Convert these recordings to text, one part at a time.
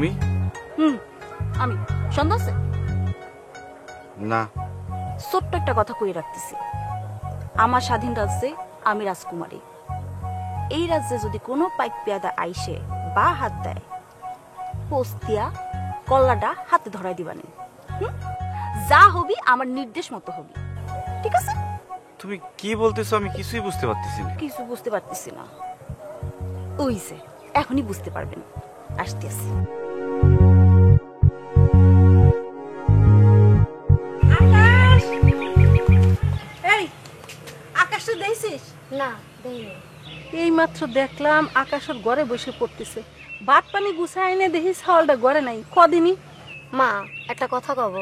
তুমি? আমি। সন্দেহ আছে? না। ছোট্ট একটা কথা কই রাখতেছি, আমার স্বাধীন রাজ্যে আমি রাজকুমারী। এই রাজ্যে যদি কোনো পাইক পেয়াদা আইসে বা হাত দেয়, পোস্তিয়া কল্লাটা হাতে ধরাই দিবানি। যা হবি আমার নির্দেশ মতো হবি, ঠিক আছে? তুমি কি বলতেছো আমি কিছুই বুঝতে পারতেছি না। কিছু বুঝতে পারতেছি না? ওইছে, এখনই বুঝতে পারবেন। আসতেছি। আকাশ, এই আকাশটা দেখছিস? না দেখিনি। এই মাত্র দেখলাম আকাশের ঘরে বসে পড়তেছে। ভাত পানি গুছাই এনে দেখি ছাওয়ালটা ঘরে নাই কদিনই। মা একটা কথা কব,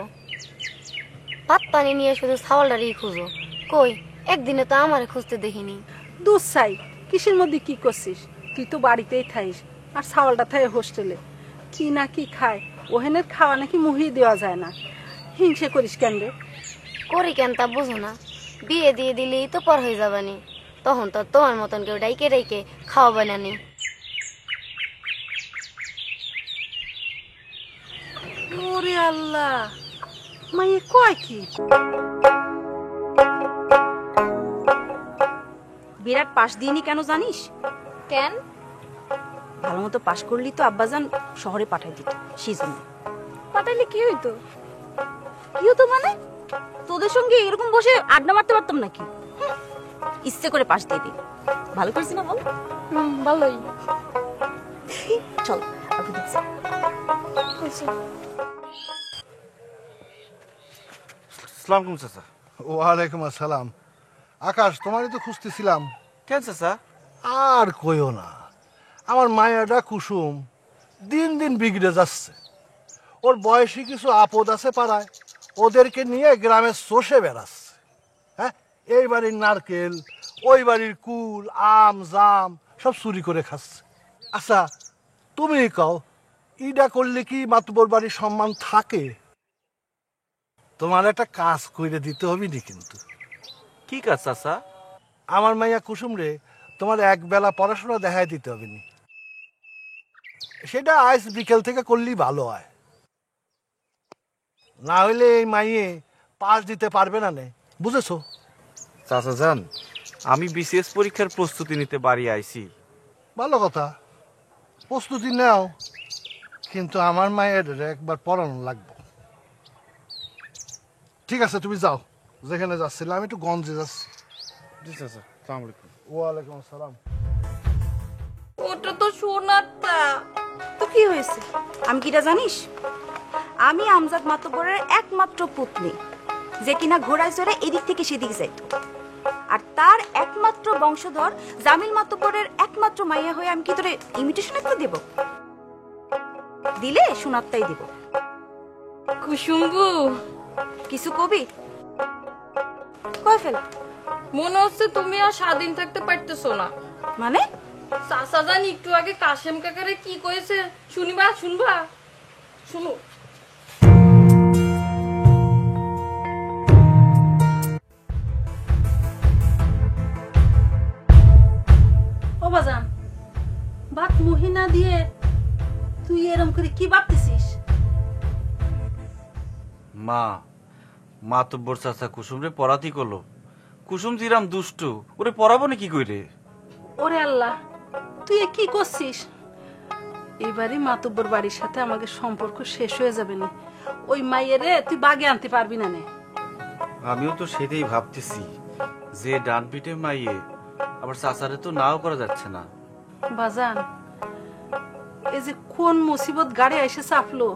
ভাত পানি নিয়ে শুধু ছাওয়ালটারই খুঁজো, কই একদিনে তো আমারে খুঁজতে দেখিনি। দুধ চাই, কিসের মধ্যে কি করছিস? তুই তো বাড়িতেই থাইস, আর ছাওয়ালটা থাকে হোস্টেলে। কি না কি খায়, ওহেনের খাওয়া নাকি মুহিয়ে দেওয়া যায় না। হিংসে করিস কেন রে? করি কেন তা বুঝো না? বিয়ে দিয়ে দিলেই তো পর হয়ে যাবানি, তখন তো তোমার মতন কেউ ডাইকে ডাইকে খাওয়াবে না নি। ওরে আল্লাহ, মাইয়ে কয় কি? বিরাট পাশ দিইনি কেন জানিস? কেন? ভালো মতো পাশ করলি তো আব্বাজান শহরে পাঠাই দিত, সেই জন্য। পাঠাইলে কি হইতো? কি হতো মানে? তোদের সঙ্গে এরকম বসে আড্ডা মারতে পারতাম নাকি? ইচ্ছে করে পাশ দিয়ে দিই। ভালো করিস না বল? ভালোই। চল আগে দেখছি। আসসালামু আলাইকুম চাচা। ওয়ালাইকুম আসসালাম। আকাশ, তোমারই তো খুঁজতেছিলাম। কেন চাচা? আর কইও না, আমার মায়াটা কুসুম দিন দিন বিগড়ে যাচ্ছে। ওর বয়সী কিছু আপদ আছে পাড়ায়, ওদেরকে নিয়ে গ্রামে চষে বেড়াচ্ছে। হ্যাঁ, এই বাড়ির নারকেল, ওই বাড়ির কুল, আম, জাম সব চুরি করে খাচ্ছে। আচ্ছা তুমি কও, ইডা করলে কি মাতুবর বাড়ির সম্মান থাকে? তোমার একটা কাজ করে দিতে হবে নি কিন্তু। কি কাজ চাচা? আমার মাইয়া কুসুম রে তোমার এক বেলা পড়াশোনা দেখাই দিতে হবে নি। সেটা আজ বিকেল থেকে করলেই ভালো হয়, না হইলে এই মাইয়ে পাস দিতে পারবে না নে, বুঝেছো? চাচা যান, আমি বিসিএস পরীক্ষার প্রস্তুতি নিতে বাড়ি আইছি। ভালো কথা, প্রস্তুতি নাও, কিন্তু আমার মায়ের একবার পড়ানো লাগবে। ঠিক আছে তুমি যাও, যেখানে যাচ্ছিলে, আমি একটু গঞ্জে যাচ্ছি। জি চাচা, আসসালামু আলাইকুম। ওয়ালাইকুম আসসালাম। ওটা তো সোনারটা। তো কি হয়েছে? আমি কিটা জানিস? আমি আমজাদ মাতব্বরের একমাত্র পুত্নী, যে কিনা ঘোড়ায় চড়ে এদিক থেকে সেদিক যাইতো। আর তার একমাত্র বংশধর জামিল মাতব্বরের একমাত্র মাইয়া হয়ে আমি কি তোরে ইমিটেশন একটা দেব? দিলে সোনারটাই দেব। কুসুম্বু, কিছু কবি কয় ফেল। মনে হচ্ছে তুমি আর স্বাধীন থাকতে পারতেছো না। মানে? চাচা জান একটু আগে কাশেম কাকারে কি কয়েছে শুনবা? শুনো। ও বাজান, ভাত মুহিনা দিয়ে তুই এরম করে কি ভাবতেছিস? মা, মাতব্বর চাচা কুসুম রে পড়াতি করলো। কুসুম জিরাম দুষ্ট, ওরে পড়াবো না কি কইরে? ওরে আল্লাহ, তুই এ কি করছিস? এইবারই মাতব্বর বাড়ির সাথে আমাকে সম্পর্ক শেষ হয়ে যাবে না। ওই মাইয়েরে তুই বাগে আনতে পারবি না নে। আমিও তো সেটাই ভাবতেছি, যে ডান পিঠে মাইয়ে, আবার চাচারে তো নাও করা যাচ্ছে না। বাজান, এই যে কোন মুসিবত গাড়ি এসে চাপলো।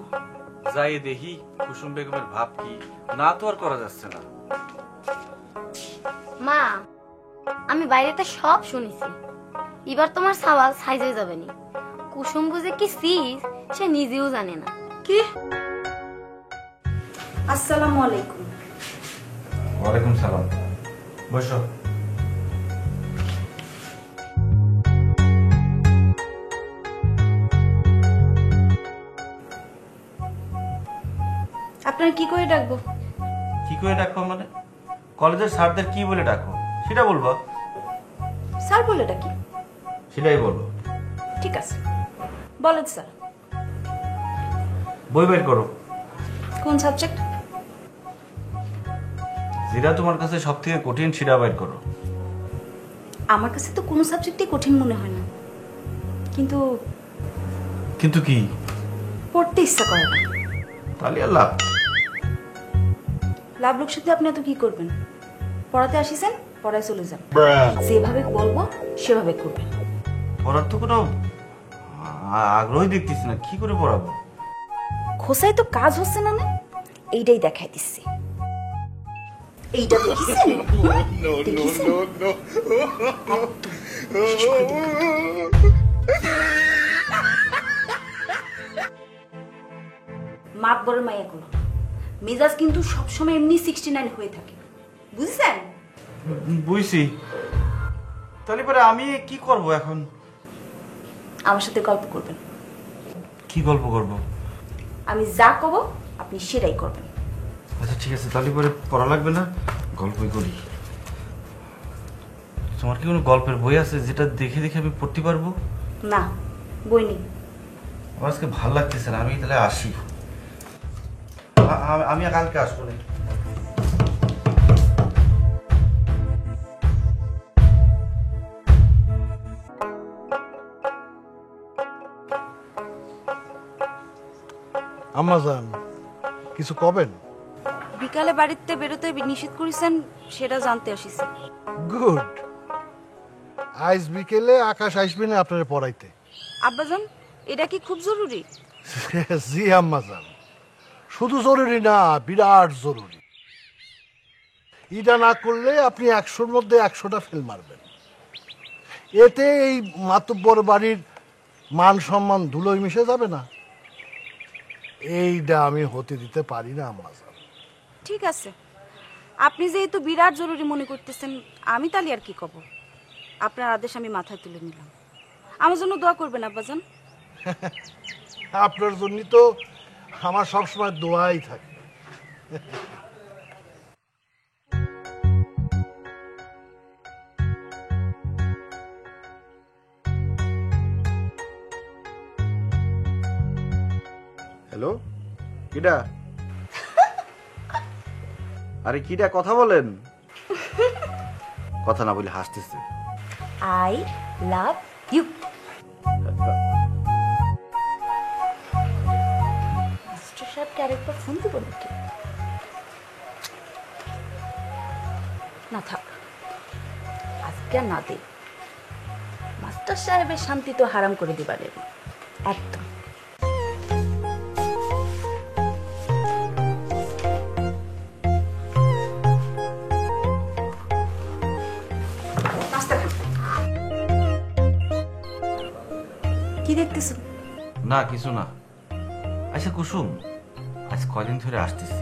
যাই দেখি কুসুম বেগমের ভাব কি, না তো আর করা যাচ্ছে না। মা, আমি বাইরেতে সব শুনেছি, এবার তোমার সওয়াল সাইজ হয়ে যাবে নি। কুসুম বুঝে কি সিজ সে নিজেও জানে না। কি? আসসালামু আলাইকুম। ওয়ালাইকুম সালাম। বসো। আপনার কি করে ডাকবো? কি করে ডাকবো মানে? কলেজের স্যারদের কি বলে ডাকো সেটা বলবো। স্যার বলে ডাকি? সেটাই বলো। ঠিক আছে, বলেন স্যার। বই বের করো। কোন সাবজেক্ট? যেটা তোমার কাছে সব থেকে কঠিন সেটা বের করো। আমার কাছে তো কোনো সাবজেক্টই কঠিন মনে হয় না, কিন্তু কিন্তু কি? পড়তে ইচ্ছা করে না। তাহলে আর লাভ। লাভ লোক সাথে আপনি এত কি করবেন? পড়াতে আসিছেন, পড়ায় চলে যান। যেভাবে বলবো সেভাবে করবেন। পড়ার তো কোনো আগ্রহই দেখতেছি না, কি করে পড়াবো? খোসায় তো কাজ হচ্ছে না, না এইটাই দেখাই দিচ্ছি। এইটা দেখেছেন? দেখেছেন? মাপ বড় মাইয়া গুলো মেজাজ কিন্তু সবসময় এমনি 69 হয়ে থাকে, বুঝছেন? বুঝছি। তাহলে পরে আমি কি করব এখন? আমার সাথে গল্প করবেন। কি গল্প করব? আমি যা কব আপনি সেটাই করবেন। আচ্ছা ঠিক আছে, তাহলে পরে পড়া লাগবে না, গল্পই করি। তোমার কি কোনো গল্পের বই আছে যেটা দেখে দেখে আমি পড়তে পারবো? না, বই নেই। আমার আজকে ভাল লাগতেছে না, আমি তাহলে আসি। আমি কালকে আসবো না। আম্মাজান কিছু কবেন? বিকালে বাড়িতে বেরোতে নিষেধ করেছেন, সেটা জানতে আসিছি। গুড। আজ বিকেলে আকাশ আসবে না আপনার পড়াইতে। আব্বাজান, এটা কি খুব জরুরি? জি আম্মাজান, শুধু জরুরি না, বিরাট জরুরি। এটা না করলে আপনি 100-র মধ্যে 100টা ফেল মারবেন। এতে এই মাতব্বর বাড়ির মান সম্মান ধুলোয় মিশে যাবে না। এইটা আমি হতে দিতে পারি না আম্মাজান। ঠিক আছে, আপনি যেহেতু বিরাট জরুরি মনে করতেছেন, আমি তাহলে আর কি কব। আপনার আদেশ আমি মাথায় তুলে নিলাম। আমার জন্য দোয়া করবেন আব্বাজান। আপনার জন্যই তো আমার সবসময় দোয়াই থাকে। হ্যালো, কিডা? আরে কিডা, কথা বলেন। কথা না বলে হাসতেছে। I love you. মাস্টার সাহেবকে আরেকবার ফোন দিব নাকি? না থাক, আজকে আর না দে। মাস্টার সাহেবের শান্তি তো হারাম করে দিবারে একদম। কি দেখতেছো? না কিছু না। আচ্ছা কুসুম, আজ কয়দিন ধরে আসতেছি,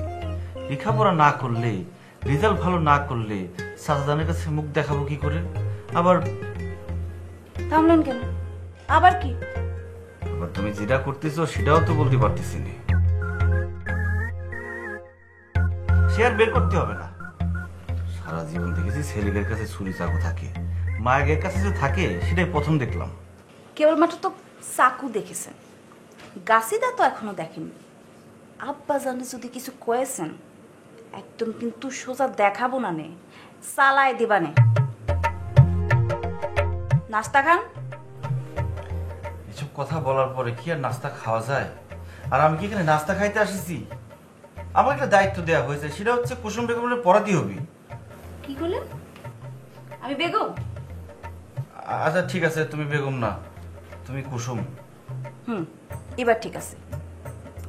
লেখাপড়া না করলে, রেজাল্ট ভালো না করলে সাজাদানের কাছে মুখ দেখাবো কি করে? আবার থামলেন কেন? আবার কি? আবার তুমি যেটা করতেছো সেটাও তো বলতে পারতেছি না। সে আর বের করতে হবে না। সারা জীবন দেখেছি ছেলেদের কাছে ছুরি চাকু থাকে, মায়ের কাছে যে থাকে সেটাই প্রথম দেখলাম। কেবলমাত্র তো চাকু দেখেছেন, গাছিদা তো এখনো দেখেননি। আব্বা জানে যদি কিছু কয়েছেন, একদম কিন্তু সোজা দেখাবো না, নে চালায় দিবা নে। নাস্তা খান। এসব কথা বলার পরে কি আর নাস্তা খাওয়া যায়? আর আমি কি এখানে নাস্তা খাইতে আসিছি? আমার একটা দায়িত্ব দেওয়া হয়েছে, সেটা হচ্ছে কুসুম বেগমের পড়াতে হবে। কি করলেন? আমি বেগম? আচ্ছা ঠিক আছে, তুমি বেগম না, তুমি কুসুম। এবার ঠিক আছে।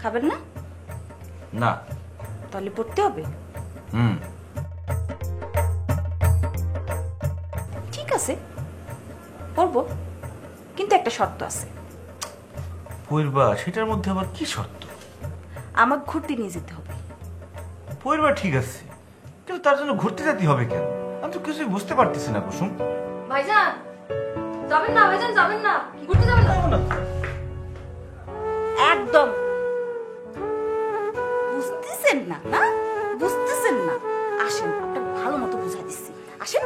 খাবেন না? না। তাহলে পড়তে হবে। ঠিক আছে, পড়বো, কিন্তু একটা শর্ত আছে। পড়বা? সেটার মধ্যে আবার কি শর্ত? আমাকে ঘুরতে নিয়ে যেতে হবে। পড়বা ঠিক আছে, কিন্তু তার জন্য ঘুরতে যেতে হবে কেন? আমি তো কিছুই বুঝতে পারতেছি না কুসুম। ভাইজান যাবেন না, ভাইজান যাবেন না, ঘুরতে যাবেন না। একদম বুঝতেছেন না, না বুঝতেছেন না। আসেন, আপনার ভালো মতো বুঝাই দিচ্ছি, আসেন।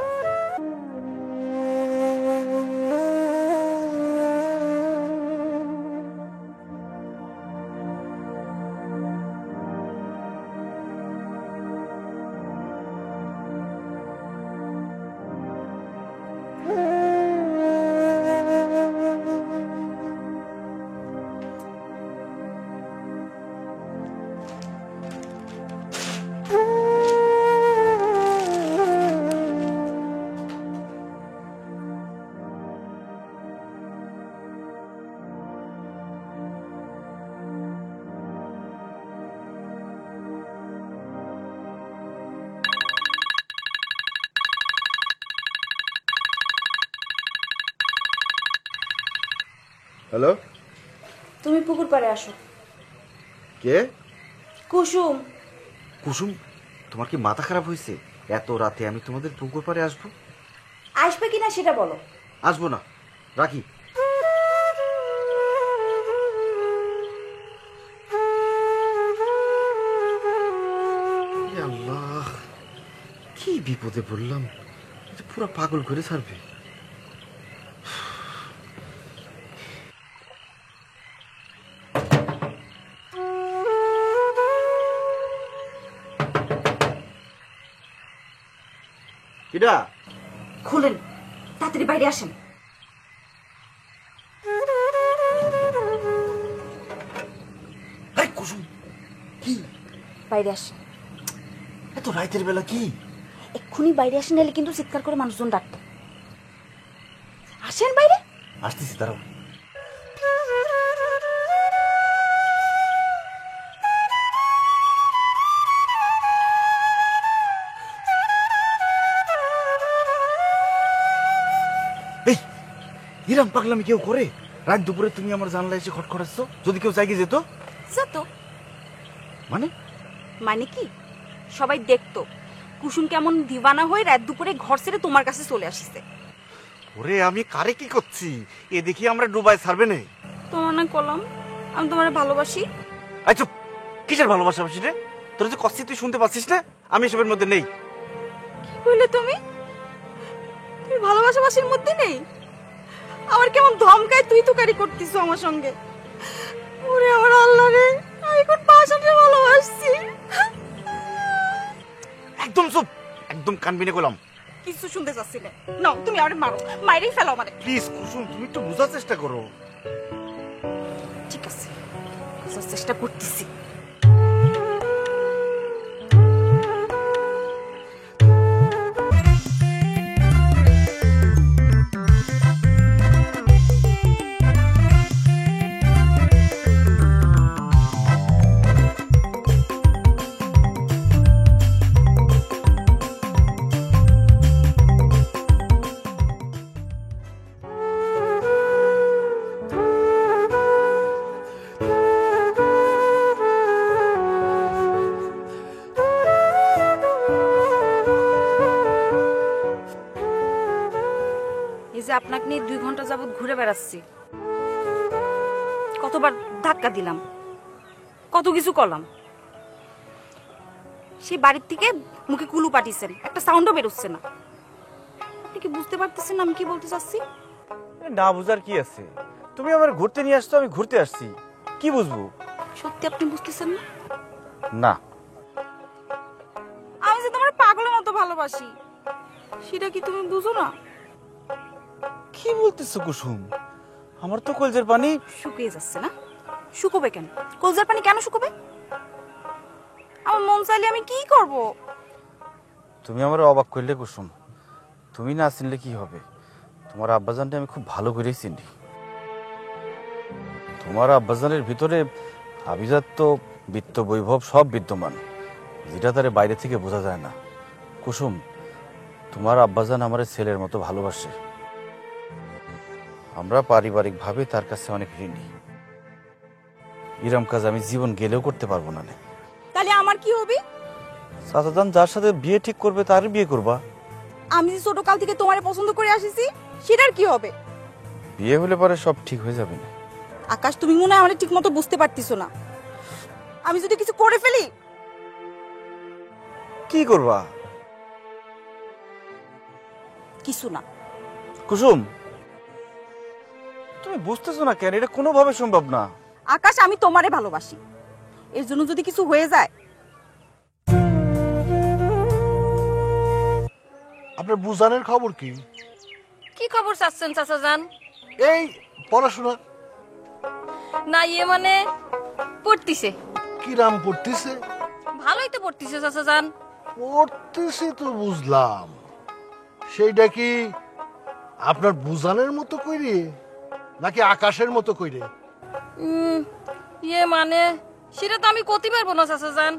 হ্যালো, তুমি পুকুর পাড়ে আসো। কে? কুসুম। কুসুম, তোমার কি মাথা খারাপ হয়েছে? এত রাতে আমি তোমাদের পুকুর পাড়ে আসবো? আসবে কিনা সেটা বলো। আসবো না, রাখি। এ আল্লাহ, কি বিপদে পড়লাম! পুরো পাগল করে ছাড়বে। কিডা? খুলেন, তাড়াতাড়ি বাইরে আসেন। এই কুসুম, কি বাইরে আসেন, এত রাতের বেলা কি? এক্ষুনি বাইরে আসেন, নাহলে কিন্তু চিৎকার করে মানুষজন ডাকতে। আসেন বাইরে। আসতেছি, দাঁড়াও। এই হিরাম পাগলামি কেউ করে? রাত দুপুরে তুমি আমার জানলা এসে খটখটাচ্ছ, যদি কেউ জায়গায় যেত? তো মানে মানে কি, সবাই দেখতো কুসুম কেমন দিওয়ানা হয়ে রাত দুপুরে ঘর ছেড়ে তোমার কাছে চলে আসছে। ওরে, আমি কারে কি করছি? এ দেখি আমরা ডুবাই ছাড়বে না। তোমার না কলম, আমি তোমার ভালোবাসি। আচ্ছা, কিসের ভালোবাসাবাসি রে? তোর যে কষ্ট তুই শুনতে পাচ্ছিস না? আমি এসবের মধ্যে নেই। কি বললে তুমি? তুমি ভালোবাসাবাসির মধ্যে নেই? আমার কেমন ধমকায় তুই তুকারি করতিছো আমার সঙ্গে। ওরে আমার আল্লাহ রে, আমি কোন পাশাতে ভালোবাসছি। একদম চুপ, একদম কানবিনে গেলাম। কিছু শুনতে চাচ্ছি না। নাও, তুমি আমারে মারো, মাইরেই ফেলো আমারে। প্লিজ কুসুম, তুমি একটু বোঝার চেষ্টা করো। ঠিক আছে, বোঝার চেষ্টা করতেছি। এই যে আপনাকে নিয়ে 2 ঘন্টা যাবত ঘুরে বেড়াচ্ছি, কতবার ধাক্কা দিলাম, কত কিছু করলাম। সেই বাড়ির থেকে মুখে কুলু পাঠিয়েছেন, একটা সাউন্ডও বেরোচ্ছে না। আপনি কি বুঝতে পারতেছেন আমি কি বলতে চাচ্ছি? না বুঝার কি আছে? তুমি আমার ঘুরতে নিয়ে আসছো, আমি ঘুরতে আসছি, কি বুঝবো? সত্যি আপনি বুঝতেছেন না? না। আমি যে তোমার পাগলের মতো ভালোবাসি, সেটা কি তুমি বুঝো না? কি বলতেছো কুসুম? আমার তো কলজের পানি শুকিয়ে যাচ্ছে না? শুকোবে কেন? কলজার পানি কেন শুকোবে? আমার মন চাইলে আমি কি করব? তুমি আমার অবাক করলে কুসুম। তুমি না চিনলে কি হবে? তোমার আব্বাজানটা আমি খুব ভালো করে চিনি। তোমার আব্বাজানের ভিতরে আভিজাত্য, বিত্ত, বৈভব সব বিদ্যমান, যেটা তার বাইরে থেকে বোঝা যায় না। কুসুম, তোমার আব্বাজান আমার ছেলের মতো ভালোবাসে। আমরা পারিবারিকভাবে তার কাছে অনেক ঋণী। এরম কাজ আমি জীবন গেলেও করতে পারবো না। তাহলে আমার কি হবে? চাচাজান যার সাথে বিয়ে ঠিক করবে তার বিয়ে করবা। আমি যে ছোট কাল থেকে তোমারে পছন্দ করে আসিছি, সেটার কি হবে? বিয়ে হলে পরে সব ঠিক হয়ে যাবে না। আকাশ, তুমি মনে হয় আমার ঠিক মতো বুঝতে পারতিছো না। আমি যদি কিছু করে ফেলি? কি করবা? কিছু না। কুসুম, তুমি বুঝতেছো না কেন? এটা কোনোভাবে সম্ভব না। আকাশ, আমি তোমারে ভালোবাসি, এর জন্য যদি কিছু হয়ে যায়। আপনার বুঝানের খবর কি? কি খবর চাচ্ছেন চাচা যান? এই পড়াশোনা না মানে পড়তিছে। কিরাম পড়তেছে? ভালোই তো পড়তিছে চাচা যান। পড়তেছে তো বুঝলাম, সেইটা কি আপনার বুঝানের মতো কইরে নাকি আকাশের মতো কইরে? মানে সেটা তো আমি করতে পারবো না চাচা যান।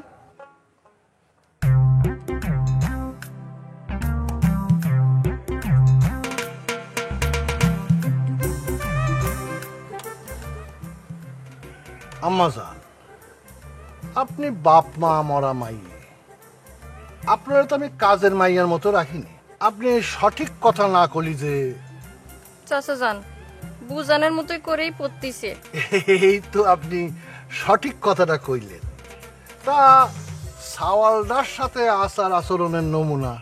আম্মা যান, আপনি বাপ মা মরা মাই, আপনারা তো আমি কাজের মাইয়ার মতো রাখিনি। আপনি সঠিক কথা না কলি যে চাচা যান বুজানের মতোই করেই পড়তিছে। এই তো আপনি সঠিক কথাটা কইলেন। তা সাওয়ালদার সাথে আচার আচরণের নমুনা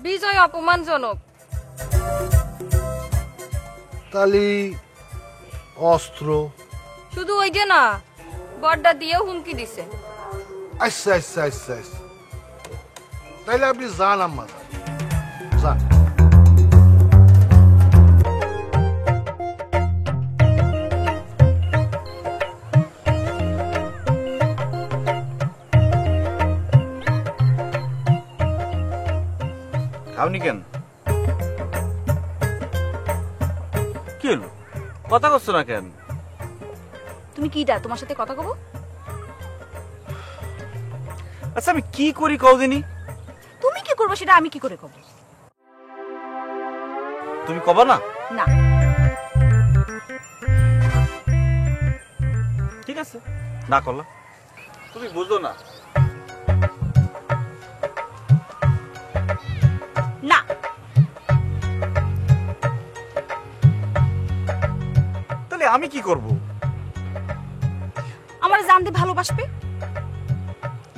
বিজয় অপমানজনক। তালি অস্ত্র। শুধু ওইটা না, বড়টা দিয়েও হুমকি দিছে। আচ্ছা আচ্ছা আচ্ছা আচ্ছা, তাইলে আপনি যান আম্মা যান, যান। খাওনি কেন? কি হলো, কথা করছো না কেন? তুমি কিডা তোমার সাথে কথা কব? আচ্ছা আমি কি করি কওদিনি? তুমি কি করবে সেটা আমি কি করে কব? তুমি কবা না? না। ঠিক আছে, না করলা। তুমি বুঝো না। না। তাহলে আমি কি করব? আমার জানতে ভালোবাসবে।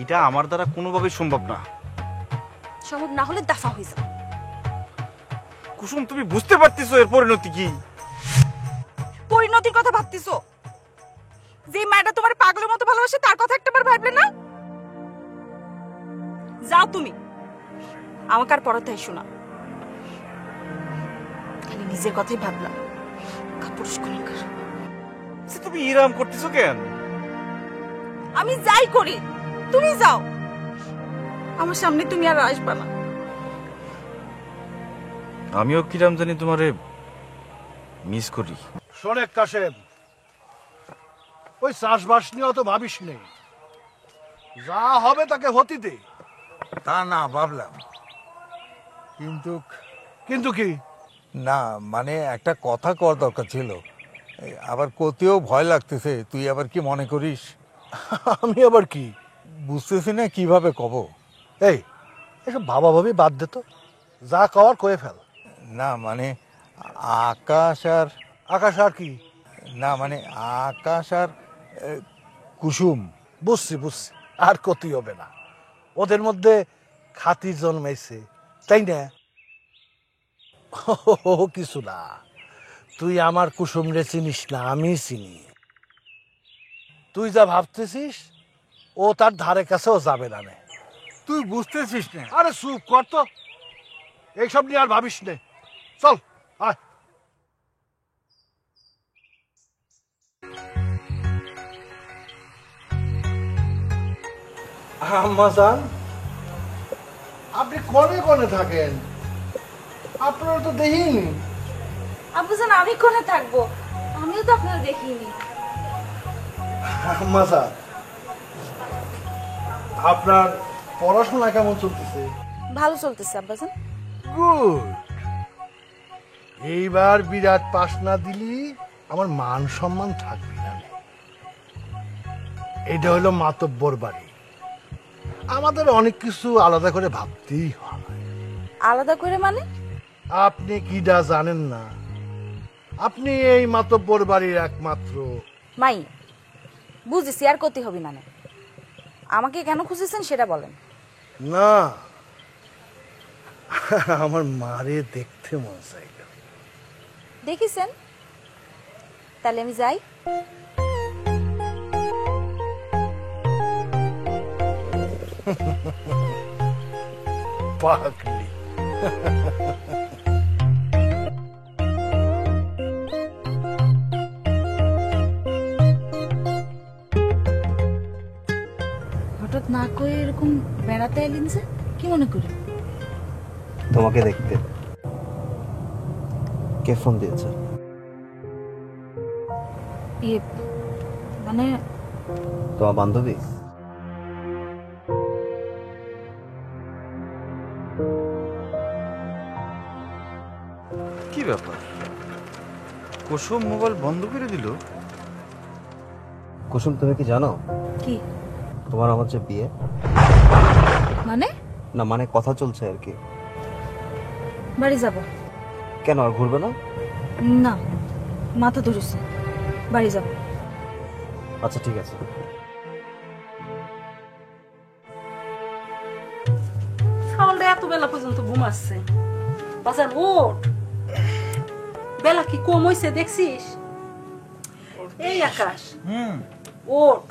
এটা আমার দ্বারা কোনোভাবেই সম্ভব না। সম্ভব না হলে দাফা হয়ে যাও। কুসুম, তুমি বুঝতে পারতেছো এর পরিণতি কি? পরিণতির কথা ভাবতেছো? যে মায়েরা তোমার পাগলের মতো ভালোবাসে তার কথা একটাবার ভাবলে না? যাও তুমি, আমাকে আর পড়াতে এসো না। খালি নিজের কথাই ভাবলাম। কাপুরুষ কোনকার। আচ্ছা, তুমি ইরাম করতেছো কেন? আমি যাই করি তুমি যাও, আমার সামনে তুমি আর আসবা না। আমিও কিরাম জানি তোমারে মিস করি। শোনেক কাশেম, ওই চাষবাস নিয়ে অত ভাবিস নেই, যা হবে তাকে হতে দে। তা না ভাবলাম, কিন্তু কিন্তু কি? না মানে একটা কথা কর দরকার ছিল, এই আবার কতেও ভয় লাগতেছে। তুই আবার কি মনে করিস? আমি আবার কি? বুঝতেছি না কিভাবে কব। এই এসব ভাবা ভাবি বাদ দে তো, যা কওয়ার কয়ে ফেল। না মানে আকাশ আর আকাশ আর কি? না মানে আকাশ আর কুসুম। বুঝছি বুঝছি, আর ক্ষতি হবে না। ওদের মধ্যে খাতির জন্মাইছে, তাই না? ও কিছু না, তুই আমার কুসুম রে চিনিস না, আমি চিনি। তুই যা ভাবতেছিস ও তার ধারে কাছেও যাবে না। নে, তুই বুঝতেছিস না। আরে চুপ কর তো, এইসব নিয়ে আর ভাবিস নে। চল আয়। আম্মা জান, আপনি কোনে কোনে থাকেন? আপনারা তো দেখিনি। আব্বুজান আমি কোনে থাকবো? আমিও তো আপনারা দেখিনি। আম্মা জান, আপনার পড়াশোনা কেমন চলতেছে? ভালো চলতেছে আব্বাজান। গুড। এইবার বিরাট পাস না দিলি আমার মান সম্মান থাকবে না। এটা হলো মাতব্বর বাড়ি, আমাদের অনেক কিছু আলাদা করে ভাবতেই হয়। আলাদা করে মানে? আপনি কিডা জানেন না? আপনি এই মাতব্বর বাড়ির একমাত্র মাই। বুঝেছি, আর ক্ষতি হবে না। আমাকে কেন খুঁজেছেন সেটা বলেন। না, আমার মারে দেখতে মন চাইল। দেখিছেন? তাহলে আমি যাই। পাগলি। হঠাৎ না কয়ে এরকম বেড়াতে এলেন যে, কি মনে করি? তোমাকে দেখতে। কে ফোন দিয়েছে? মানে তোমার বান্ধবী? কি ব্যাপার, কুসুম মোবাইল বন্ধ করে দিল? কুসুম তুমি কি জানো কি তোমার আমার যে বিয়ে? মানে? না মানে কথা চলছে আর কি। বাড়ি যাব। কেন আর ঘুরবে না? না, মাথা ধরেছে, বাড়ি যাব। আচ্ছা ঠিক আছে। ছাগলটা এত বেলা পর্যন্ত ঘুমাচ্ছে। বাজার ওঠ, বেলা কি কম হয়েছে দেখছিস? এই আকাশ, ওঠ।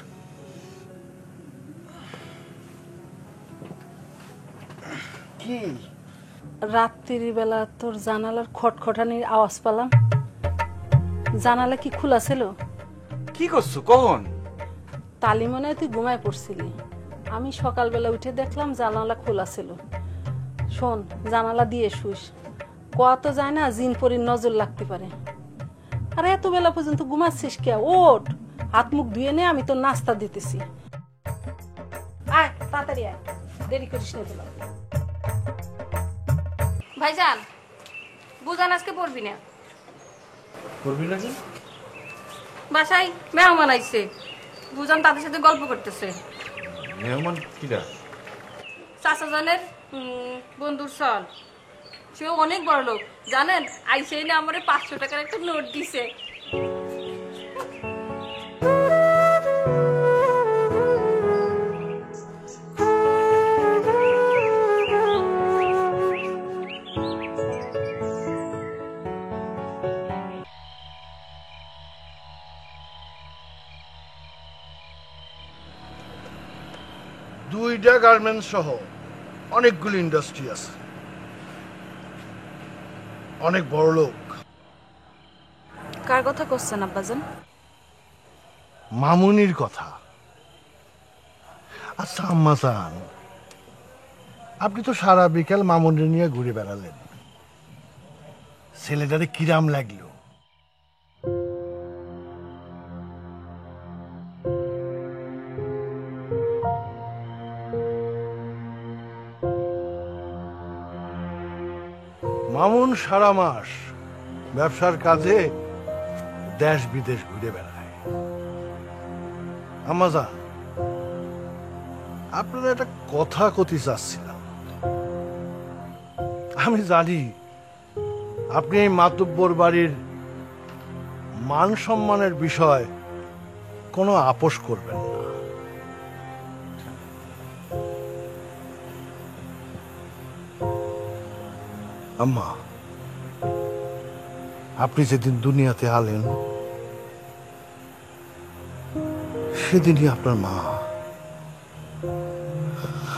কি রাত্রির বেলা তোর জানালার খটখটানির আওয়াজ পেলাম। জানালা কি খোলা ছিল? কি করছো কখন? তালি মনে হয় তুই ঘুমায় পড়ছিলি। আমি সকালবেলা উঠে দেখলাম জানালা খোলা ছিল। শোন, জানালা দিয়ে শুস, কত যায় না জিন পরির নজর লাগতে পারে। আর এত বেলা পর্যন্ত ঘুমাচ্ছিস কে? ওঠ, হাত মুখ ধুয়ে নে, আমি তোর নাস্তা দিতেছি। আয় তাড়াতাড়ি আয়, দেরি করিস না তোরা। ভাইজান, বুঝান আজকে পড়বি না? করবি না কি? বাসায় মেহমান আইছে, বুঝান তাদের সাথে গল্প করতেছে। মেহমান কিরা? চাচা জানের বন্ধুর সল, সেও অনেক বড় লোক জানেন। আইসেই না আমার 500 টাকার একটা নোট দিছে। দুইটা গার্মেন্টস সহ অনেকগুলি ইন্ডাস্ট্রি আছে, অনেক বড় লোক। কার কথা করছেন আব্বাজান? মামুনির কথা। আচ্ছা আম্মাজান, আপনি তো সারা বিকেল মামুনি নিয়ে ঘুরে বেড়ালেন, ছেলেটারে কিরাম লাগলো? মামুন সারা মাস ব্যবসার কাজে দেশ বিদেশ ঘুরে বেড়ায়। আম্মাজান, আপনারা একটা কথা কতি চাচ্ছিলাম। আমি জানি আপনি এই মাতব্বর বাড়ির মান সম্মানের বিষয় কোনো আপোষ করবেন না। আম্মা, আপনি যেদিন দুনিয়াতে আলেন সেদিনই আপনার মা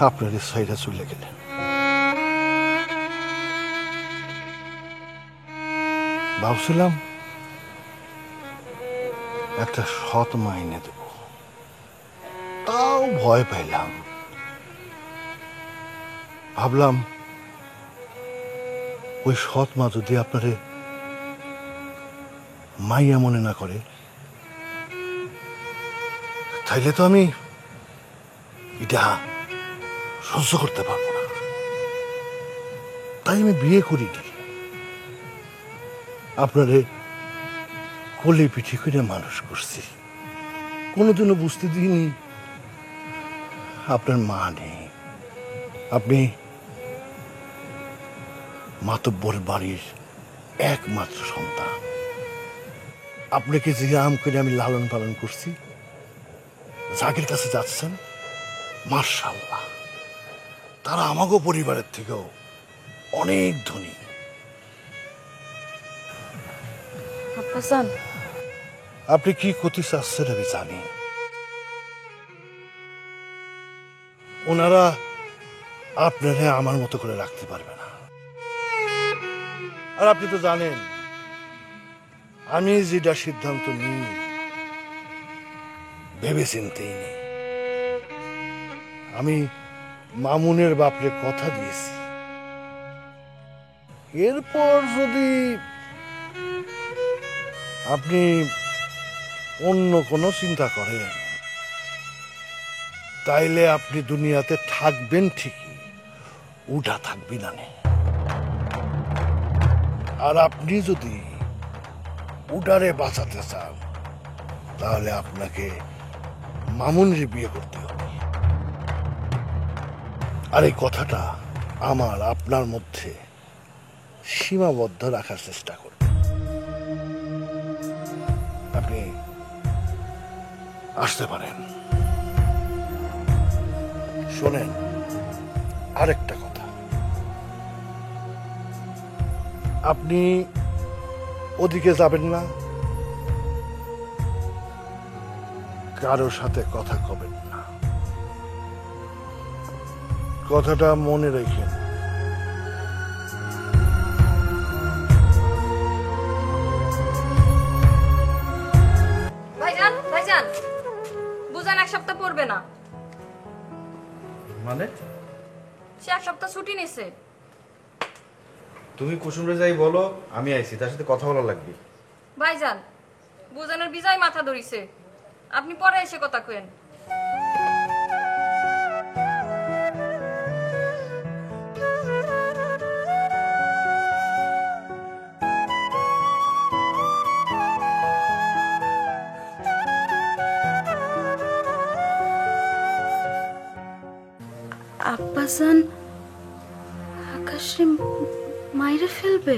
আপনার সাইডে চলে গেলেন। ভাবছিলাম একটা সৎ মাইনে দেব, তাও ভয় পাইলাম। ভাবলাম ওই সৎ মা যদি আপনারে মাইয়া মনে না করে, তাইলে তো আমি এটা সহ্য করতে পারবো না। তাই আমি বিয়ে করিনি, আপনারে কোলে পিঠে করে মানুষ করছি। কোনোদিনও বুঝতে দিইনি আপনার মা নেই, আপনি মাতব্বর বাড়ির একমাত্র সন্তান। আপনাকে যে আম করে আমি লালন পালন করছি, যাদের কাছে যাচ্ছেন মাশাআল্লাহ, তারা আমাগো পরিবারের থেকেও অনেক ধনী। আব্বাজান, আপনি কি করতে চাচ্ছেন আমি জানি। ওনারা আপনারা আমার মতো করে রাখতে পারবে না। আর আপনি তো জানেন আমি যেটা সিদ্ধান্ত নিই ভেবে চিন্তেই নেই। আমি মামুনের বাপরে কথা দিয়েছি, এরপর যদি আপনি অন্য কোনো চিন্তা করেন তাইলে আপনি দুনিয়াতে থাকবেন ঠিকই, উঠা থাকবি না। আর আপনি যদি উডারে বাঁচাতে চান তাহলে আপনাকে মামুনরে বিয়ে করতে হবে। আর এই কথাটা আমার আপনার মধ্যে সীমাবদ্ধ রাখার চেষ্টা করব। আপনি আসতে পারেন। শোনেন, আরেকটা কথা, আপনি ওদিকে যাবেন না, কারোর সাথে কথা কবেন না, কথাটা মনে রেখেন। ভাইজান ভাইজান, বুঝান 1 সপ্তাহ পড়বে না। মানে সে 1 সপ্তাহ ছুটি নিছে। তুমি কুসুমরে যাই বলো আমি আইছি, তার সাথে কথা বলা লাগবে। ভাইজান, বুঝানের বিজয় মাথা ধরিছে, আপনি পরে এসে কথা কইেন। আব্বাজান আকাশে মাইরে ফেলবে?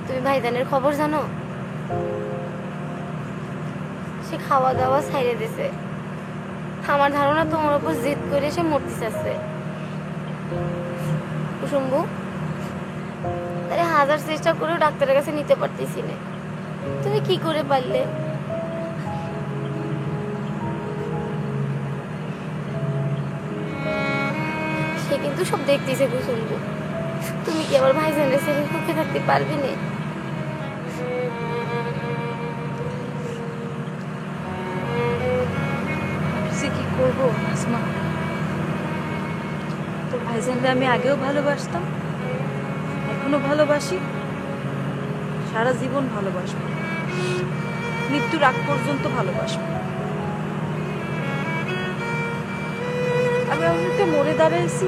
তুমি ভাইজানের খবর জানো? সে খাওয়া দাওয়া ছাইড়ে দিছে। আমার ধারণা তোমার উপর জিদ করে সে মরতে চাচ্ছে। কুসুম্বু, তারে 1000 চেষ্টা করেও ডাক্তারের কাছে নিতে পারতেছি না। তুমি কি করে পারলে? সে কিন্তু সব দেখতেছে কুসুম্বু। তুমি কি আবার ভাইজানের ছেড়ে সুখে থাকতে পারবে না? কি করবো নাজমা? তোর ভাইজানকে আমি আগেও ভালোবাসতাম, এখনো ভালোবাসি, সারা জীবন ভালোবাসবো, মৃত্যুর আগ পর্যন্ত ভালোবাসবো। আমি অমৃতে মরে দাঁড়াইছি,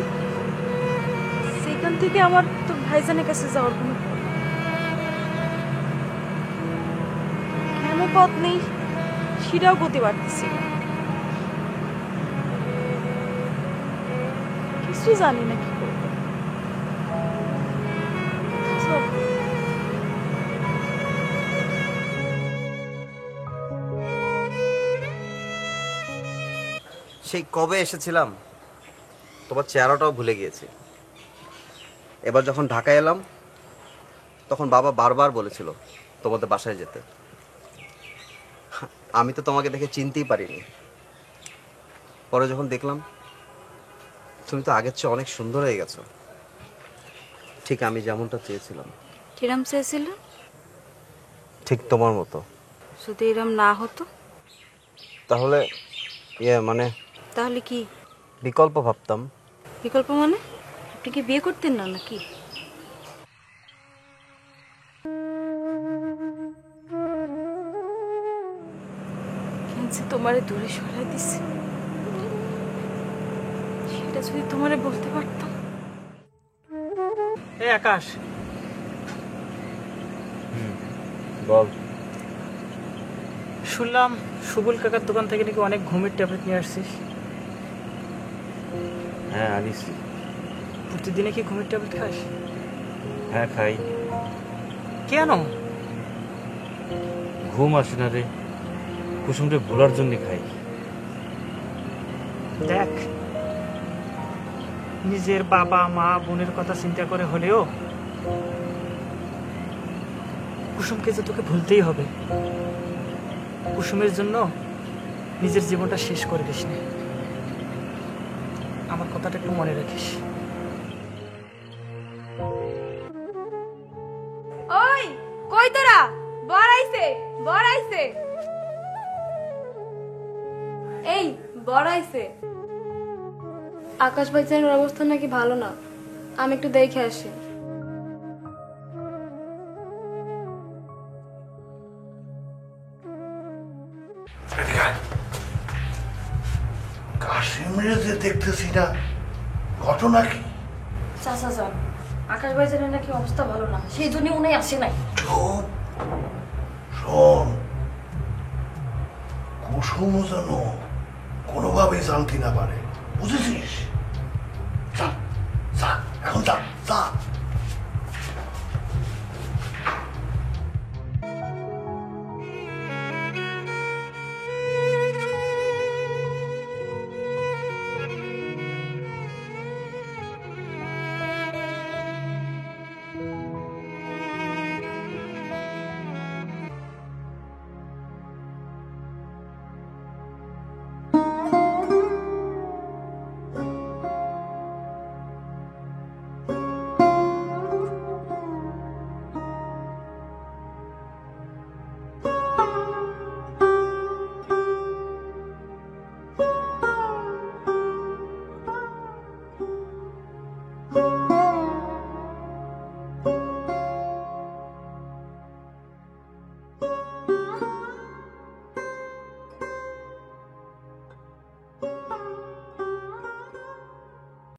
সেখান থেকে আমার তোর ভাইজানের কাছে যাওয়ার কোনো কেন পথ নেই সেটাও গতি পারতেছি না। কিছু জানি না কি করবো। সেই কবে এসেছিলাম, তোমার চেহারাটাও ভুলে গিয়েছি। এবার যখন ঢাকায় এলাম তখন বাবা বারবার বলেছিল তোমাদের বাসায় যেতে। আমি তো তোমাকে দেখে চিনতেই পারিনি। পরে যখন দেখলাম তুমি তো আগের চেয়ে অনেক সুন্দর হয়ে গেছো, ঠিক আমি যেমনটা চেয়েছিলাম। কিরম চেয়েছিল? ঠিক তোমার মতো। যদি এরম না হতো তাহলে মানে তাহলে কি বিকল্প ভাবতাম। বিকল্প মানে? আপনি কি বিয়ে করতেন না নাকি? তোমারে দূরে সরাই দিছে, সেটা যদি তোমারে বলতে পারতাম। এই আকাশ, বল। শুনলাম সুবুল কাকার দোকান থেকে নাকি অনেক ঘুমের ট্যাবলেট নিয়ে আসছিস। হ্যাঁ আনিছি। প্রতিদিনে কি ঘুমের ট্যাবলেট খাস? হ্যাঁ খাই। কেন? ঘুম আসে না রে, কুসুমকে ভোলার জন্য খাই। দেখ, নিজের বাবা মা বোনের কথা চিন্তা করে হলেও কুসুমকে যে তোকে ভুলতেই হবে। কুসুমের জন্য নিজের জীবনটা শেষ করে দিস না, আমার কথাটা একটু মনে রাখিস। ওই কই তোরা? বর আইছে, বর আইছে। এই বর আইছে। আকাশ ভাইজানের অবস্থা নাকি ভালো না। আমি একটু দেখে আসি। কাশিমরে যে দেখতেছি না, ঘটনা কি? চাচা যান, আকাশ বাজারের নাকি অবস্থা ভালো না, সেই জন্য উনি আসে নাই। চুপ, শোন, কুসুম যেন কোনোভাবেই জানতে না পারে, বুঝেছিস?